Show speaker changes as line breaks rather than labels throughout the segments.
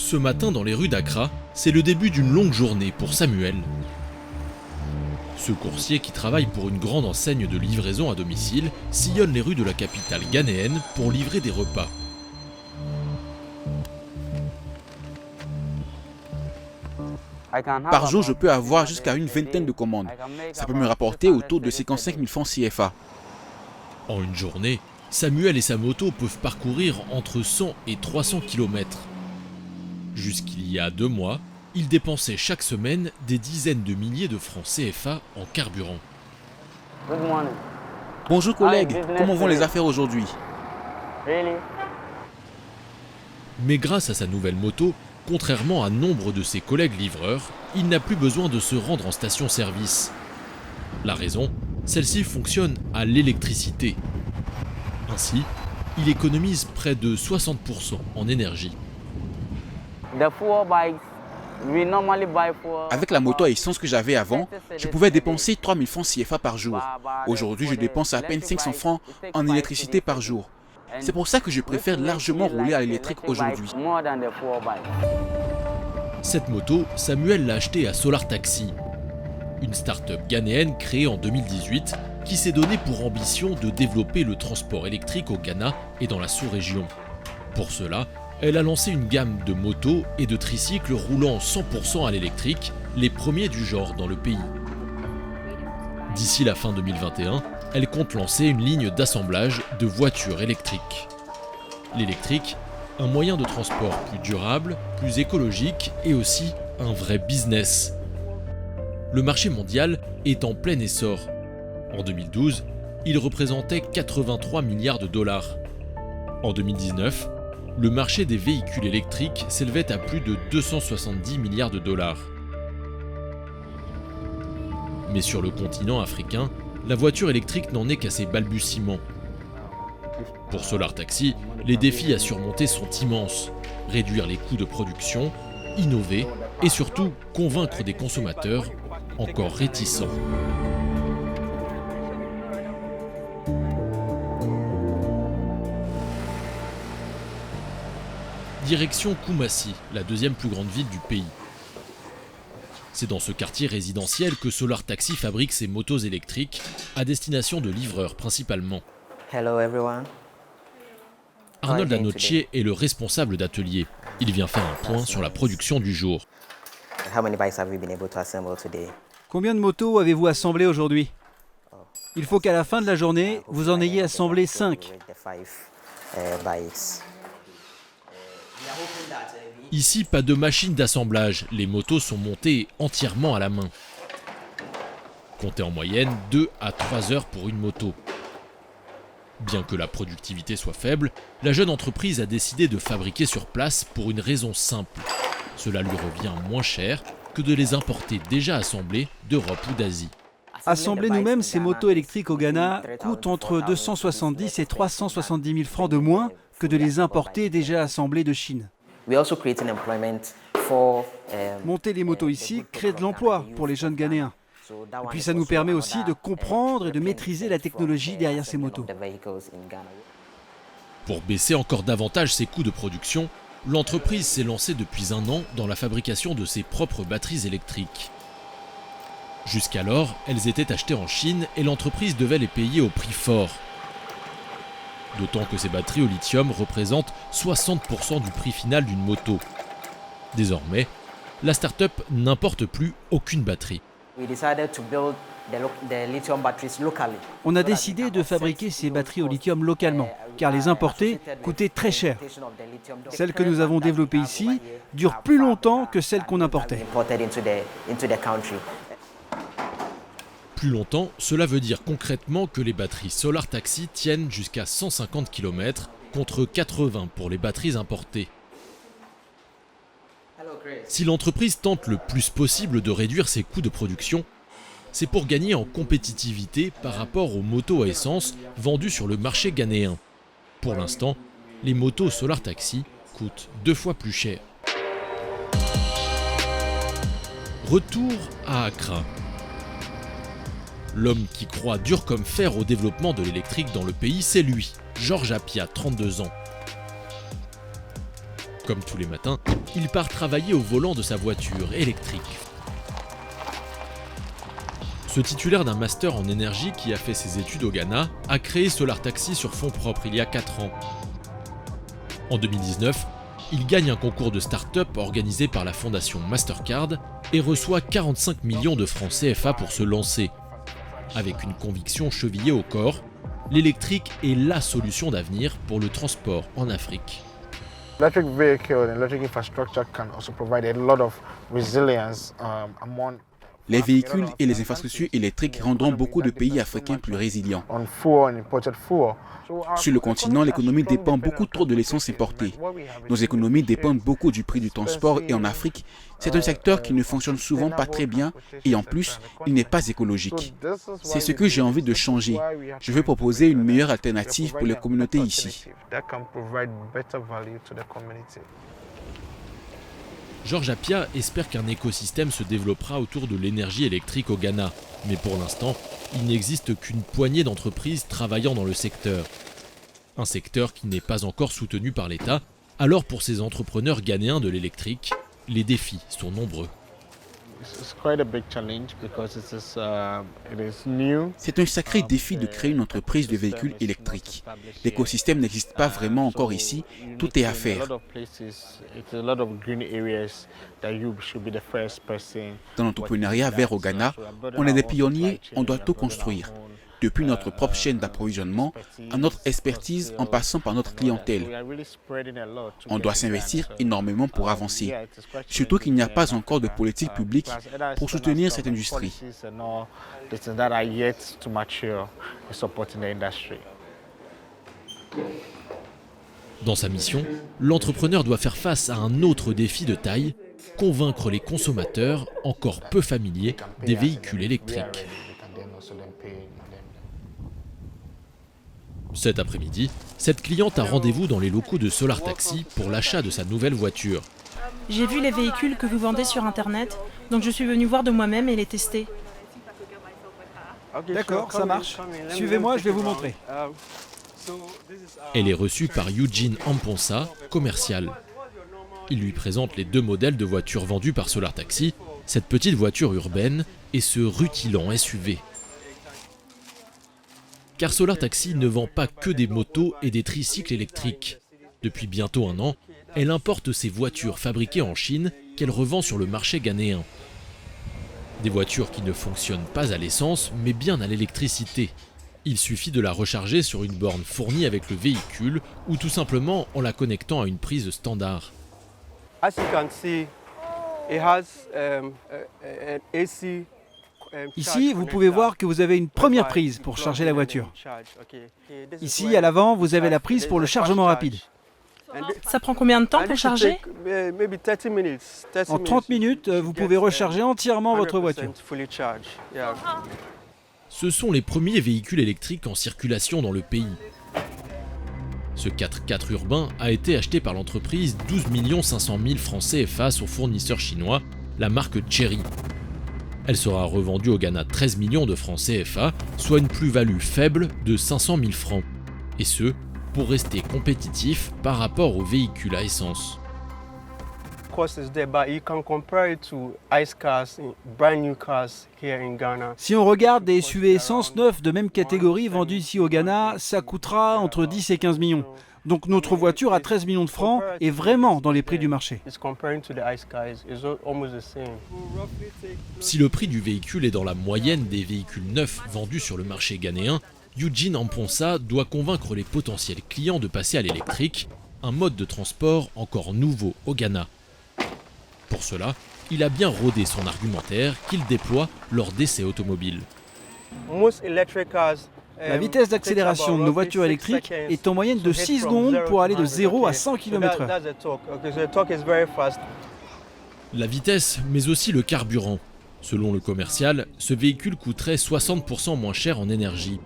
Ce matin dans les rues d'Accra, c'est le début d'une longue journée pour Samuel. Ce coursier qui travaille pour une grande enseigne de livraison à domicile sillonne les rues de la capitale ghanéenne pour livrer des repas.
Par jour, je peux avoir jusqu'à une vingtaine de commandes. Ça peut me rapporter autour de 55 000 francs CFA.
En une journée, Samuel et sa moto peuvent parcourir entre 100 et 300 km. Jusqu'il y a 2 mois, il dépensait chaque semaine des dizaines de milliers de francs CFA en carburant.
Bonjour collègues, comment vont les affaires aujourd'hui?
Mais grâce à sa nouvelle moto, contrairement à nombre de ses collègues livreurs, il n'a plus besoin de se rendre en station-service. La raison, celle-ci fonctionne à l'électricité. Ainsi, il économise près de 60% en énergie.
Avec la moto à essence que j'avais avant, je pouvais dépenser 3 000 francs CFA par jour. Aujourd'hui, je dépense à peine 500 francs en électricité par jour. C'est pour ça que je préfère largement rouler à l'électrique aujourd'hui.
Cette moto, Samuel l'a achetée à Solar Taxi, une start-up ghanéenne créée en 2018 qui s'est donnée pour ambition de développer le transport électrique au Ghana et dans la sous-région. Pour cela, elle a lancé une gamme de motos et de tricycles roulant 100% à l'électrique, les premiers du genre dans le pays. D'ici la fin 2021, elle compte lancer une ligne d'assemblage de voitures électriques. L'électrique, un moyen de transport plus durable, plus écologique et aussi un vrai business. Le marché mondial est en plein essor. En 2012, il représentait 83 milliards de dollars. En 2019, le marché des véhicules électriques s'élevait à plus de 270 milliards de dollars. Mais sur le continent africain, la voiture électrique n'en est qu'à ses balbutiements. Pour Solar Taxi, les défis à surmonter sont immenses. Réduire les coûts de production, innover et surtout convaincre des consommateurs encore réticents. Direction Koumassi, la deuxième plus grande ville du pays. C'est dans ce quartier résidentiel que Solar Taxi fabrique ses motos électriques à destination de livreurs principalement.
Hello everyone.
Arnold Anochier est le responsable d'atelier. Il vient faire un point sur la production du jour.
How many bikes have we been able to assemble today?
Combien de motos avez-vous assemblées aujourd'hui? Il faut qu'à la fin de la journée, vous en ayez assemblé 5.
Ici, pas de machine d'assemblage, les motos sont montées entièrement à la main. Comptez en moyenne 2 à 3 heures pour une moto. Bien que la productivité soit faible, la jeune entreprise a décidé de fabriquer sur place pour une raison simple. Cela lui revient moins cher que de les importer déjà assemblées d'Europe ou d'Asie.
Assembler nous-mêmes ces motos électriques au Ghana coûte entre 270 et 370 000 francs de moins que de les importer déjà assemblées de Chine. Monter les motos ici crée de l'emploi pour les jeunes Ghanéens. Et puis ça nous permet aussi de comprendre et de maîtriser la technologie derrière ces motos.
Pour baisser encore davantage ses coûts de production, l'entreprise s'est lancée depuis 1 an dans la fabrication de ses propres batteries électriques. Jusqu'alors, elles étaient achetées en Chine et l'entreprise devait les payer au prix fort. D'autant que ces batteries au lithium représentent 60% du prix final d'une moto. Désormais, la start-up n'importe plus aucune batterie.
On a décidé de fabriquer ces batteries au lithium localement, car les importer coûtait très cher. Celles que nous avons développées ici durent plus longtemps que celles qu'on importait.
Plus longtemps, cela veut dire concrètement que les batteries Solar Taxi tiennent jusqu'à 150 km contre 80 pour les batteries importées. Si l'entreprise tente le plus possible de réduire ses coûts de production, c'est pour gagner en compétitivité par rapport aux motos à essence vendues sur le marché ghanéen. Pour l'instant, les motos Solar Taxi coûtent 2 fois plus cher. Retour à Accra. L'homme qui croit dur comme fer au développement de l'électrique dans le pays, c'est lui, Georges Apia, 32 ans. Comme tous les matins, il part travailler au volant de sa voiture électrique. Ce titulaire d'un master en énergie qui a fait ses études au Ghana a créé Solar Taxi sur fonds propres il y a 4 ans. En 2019, il gagne un concours de start-up organisé par la fondation Mastercard et reçoit 45 millions de francs CFA pour se lancer. Avec une conviction chevillée au corps, l'électrique est la solution d'avenir pour le transport en Afrique.
Electric vehicle and electric infrastructure can also provide a lot of resilience among
Les véhicules et les infrastructures électriques rendront beaucoup de pays africains plus résilients.
on fuel and imported fuel.
Sur le continent, l'économie dépend beaucoup trop de l'essence importée. Nos économies dépendent beaucoup du prix du transport et en Afrique, c'est un secteur qui ne fonctionne souvent pas très bien et en plus, il n'est pas écologique. C'est ce que j'ai envie de changer. Je veux proposer une meilleure alternative pour les communautés ici.
Georges Appiah espère qu'un écosystème se développera autour de l'énergie électrique au Ghana. Mais pour l'instant, il n'existe qu'une poignée d'entreprises travaillant dans le secteur. Un secteur qui n'est pas encore soutenu par l'État. Alors pour ces entrepreneurs ghanéens de l'électrique, les défis sont nombreux.
C'est un sacré défi de créer une entreprise de véhicules électriques. L'écosystème n'existe pas vraiment encore ici, tout est à faire. Dans l'entrepreneuriat vert au Ghana, on est des pionniers, on doit tout construire. Depuis notre propre chaîne d'approvisionnement à notre expertise en passant par notre clientèle. On doit s'investir énormément pour avancer, surtout qu'il n'y a pas encore de politique publique pour soutenir cette industrie.
Dans sa mission, l'entrepreneur doit faire face à un autre défi de taille, convaincre les consommateurs encore peu familiers des véhicules électriques. Cet après-midi, cette cliente a rendez-vous dans les locaux de Solar Taxi pour l'achat de sa nouvelle voiture.
J'ai vu les véhicules que vous vendez sur Internet, donc je suis venue voir de moi-même et les tester.
D'accord, ça marche. Suivez-moi, je vais vous montrer.
Elle est reçue par Eugene Amponsa, commercial. Il lui présente les 2 modèles de voitures vendues par Solar Taxi, cette petite voiture urbaine et ce rutilant SUV. Car Solar Taxi ne vend pas que des motos et des tricycles électriques. Depuis bientôt 1 an, elle importe ses voitures fabriquées en Chine qu'elle revend sur le marché ghanéen. Des voitures qui ne fonctionnent pas à l'essence, mais bien à l'électricité. Il suffit de la recharger sur une borne fournie avec le véhicule ou tout simplement en la connectant à une prise standard.
As you can see, it has an AC.
Ici, vous pouvez voir que vous avez une première prise pour charger la voiture. Ici, à l'avant, vous avez la prise pour le chargement rapide.
Ça prend combien de temps pour charger?
En 30 minutes, vous pouvez recharger entièrement votre voiture.
Ce sont les premiers véhicules électriques en circulation dans le pays. Ce 4x4 urbain a été acheté par l'entreprise 12 500 000 francs CFA au fournisseur chinois, la marque Chery. Elle sera revendue au Ghana 13 millions de francs CFA, soit une plus-value faible de 500 000 francs. Et ce, pour rester compétitif par rapport aux véhicules à essence.
Si on regarde des SUV essence neufs de même catégorie vendus ici au Ghana, ça coûtera entre 10 et 15 millions. Donc notre voiture à 13 millions de francs est vraiment dans les prix du marché.
Si le prix du véhicule est dans la moyenne des véhicules neufs vendus sur le marché ghanéen, Eugene Amponsa doit convaincre les potentiels clients de passer à l'électrique, un mode de transport encore nouveau au Ghana. Pour cela, il a bien rodé son argumentaire qu'il déploie lors d'essais automobiles.
La vitesse d'accélération de nos voitures électriques est en moyenne de 6 secondes pour aller de 0 à 100 km/h.
La vitesse, mais aussi le carburant. Selon le commercial, ce véhicule coûterait 60% moins cher en énergie.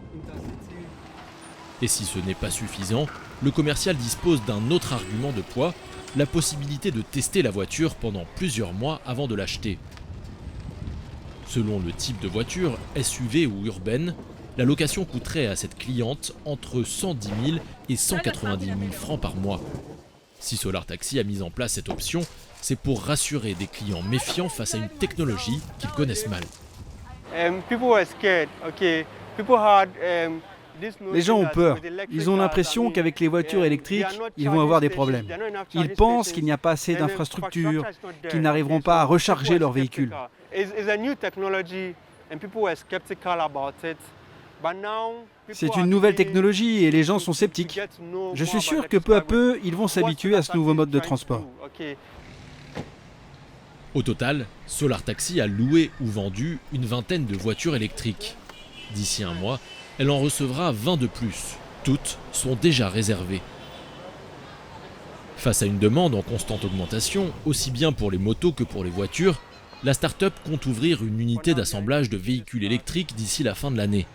Et si ce n'est pas suffisant, le commercial dispose d'un autre argument de poids, la possibilité de tester la voiture pendant plusieurs mois avant de l'acheter. Selon le type de voiture, SUV ou urbaine, la location coûterait à cette cliente entre 110 000 et 190 000 francs par mois. Si Solar Taxi a mis en place cette option, c'est pour rassurer des clients méfiants face à une technologie qu'ils connaissent mal.
Les gens ont peur. Ils ont l'impression qu'avec les voitures électriques, ils vont avoir des problèmes. Ils pensent qu'il n'y a pas assez d'infrastructures, qu'ils n'arriveront pas à recharger leurs véhicules. C'est une nouvelle technologie et les gens sont sceptiques. Je suis sûr que peu à peu, ils vont s'habituer à ce nouveau mode de transport.
Au total, Solar Taxi a loué ou vendu une vingtaine de voitures électriques. D'ici un mois, elle en recevra 20 de plus. Toutes sont déjà réservées. Face à une demande en constante augmentation, aussi bien pour les motos que pour les voitures, la start-up compte ouvrir une unité d'assemblage de véhicules électriques d'ici la fin de l'année.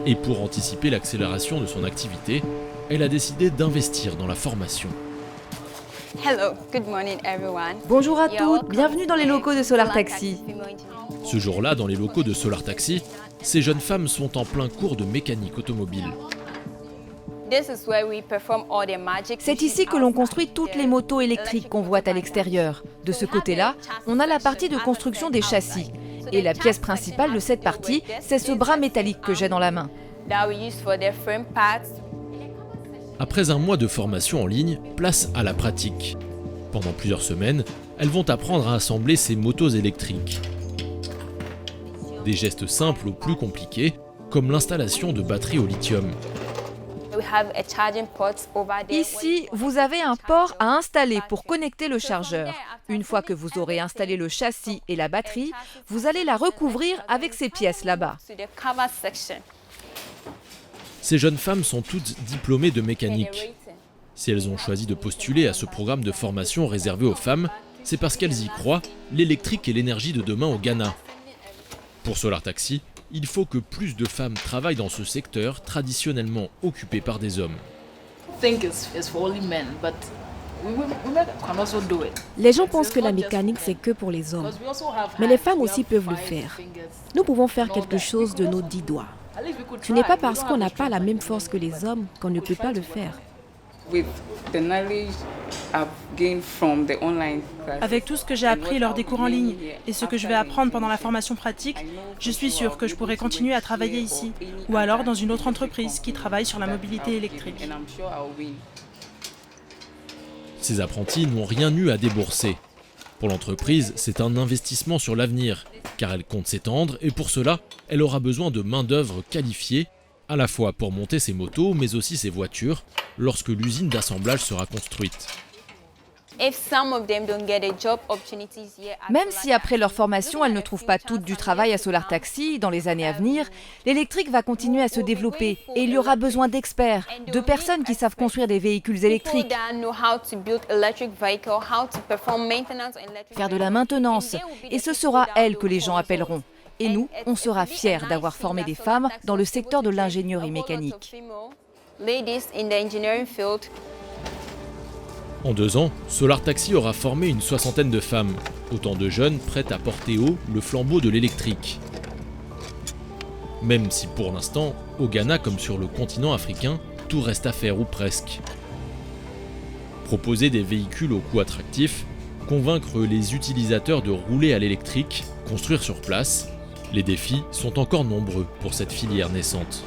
Et pour anticiper l'accélération de son activité, elle a décidé d'investir dans la formation.
Bonjour à toutes, bienvenue dans les locaux de Solar Taxi.
Ce jour-là, dans les locaux de Solar Taxi, ces jeunes femmes sont en plein cours de mécanique automobile.
C'est ici que l'on construit toutes les motos électriques qu'on voit à l'extérieur. De ce côté-là, on a la partie de construction des châssis. Et la pièce principale de cette partie, c'est ce bras métallique que j'ai dans la main.
Après un mois de formation en ligne, place à la pratique. Pendant plusieurs semaines, elles vont apprendre à assembler ces motos électriques. Des gestes simples aux plus compliqués, comme l'installation de batteries au lithium.
Ici, vous avez un port à installer pour connecter le chargeur. Une fois que vous aurez installé le châssis et la batterie, vous allez la recouvrir avec ces pièces là-bas.
Ces jeunes femmes sont toutes diplômées de mécanique. Si elles ont choisi de postuler à ce programme de formation réservé aux femmes, c'est parce qu'elles y croient, l'électrique et l'énergie de demain au Ghana. Pour Solar Taxi, il faut que plus de femmes travaillent dans ce secteur traditionnellement occupé par des hommes.
Les gens pensent que la mécanique c'est que pour les hommes, mais les femmes aussi peuvent le faire. Nous pouvons faire quelque chose de nos 10 doigts. Ce n'est pas parce qu'on n'a pas la même force que les hommes qu'on ne peut pas le faire.
Avec tout ce que j'ai appris lors des cours en ligne et ce que je vais apprendre pendant la formation pratique, je suis sûre que je pourrai continuer à travailler ici ou alors dans une autre entreprise qui travaille sur la mobilité électrique.
Ces apprentis n'ont rien eu à débourser. Pour l'entreprise, c'est un investissement sur l'avenir, car elle compte s'étendre et pour cela, elle aura besoin de main-d'œuvre qualifiée, à la fois pour monter ses motos, mais aussi ses voitures, lorsque l'usine d'assemblage sera construite.
Même si après leur formation, elles ne trouvent pas toutes du travail à Solar Taxi dans les années à venir, l'électrique va continuer à se développer et il y aura besoin d'experts, de personnes qui savent construire des véhicules électriques, faire de la maintenance, et ce sera elles que les gens appelleront. Et nous, on sera fiers d'avoir formé des femmes dans le secteur de l'ingénierie mécanique.
En 2 ans, Solar Taxi aura formé une 60aine de femmes, autant de jeunes prêtes à porter haut le flambeau de l'électrique. Même si pour l'instant, au Ghana comme sur le continent africain, tout reste à faire ou presque. Proposer des véhicules au coût attractif, convaincre les utilisateurs de rouler à l'électrique, construire sur place, les défis sont encore nombreux pour cette filière naissante.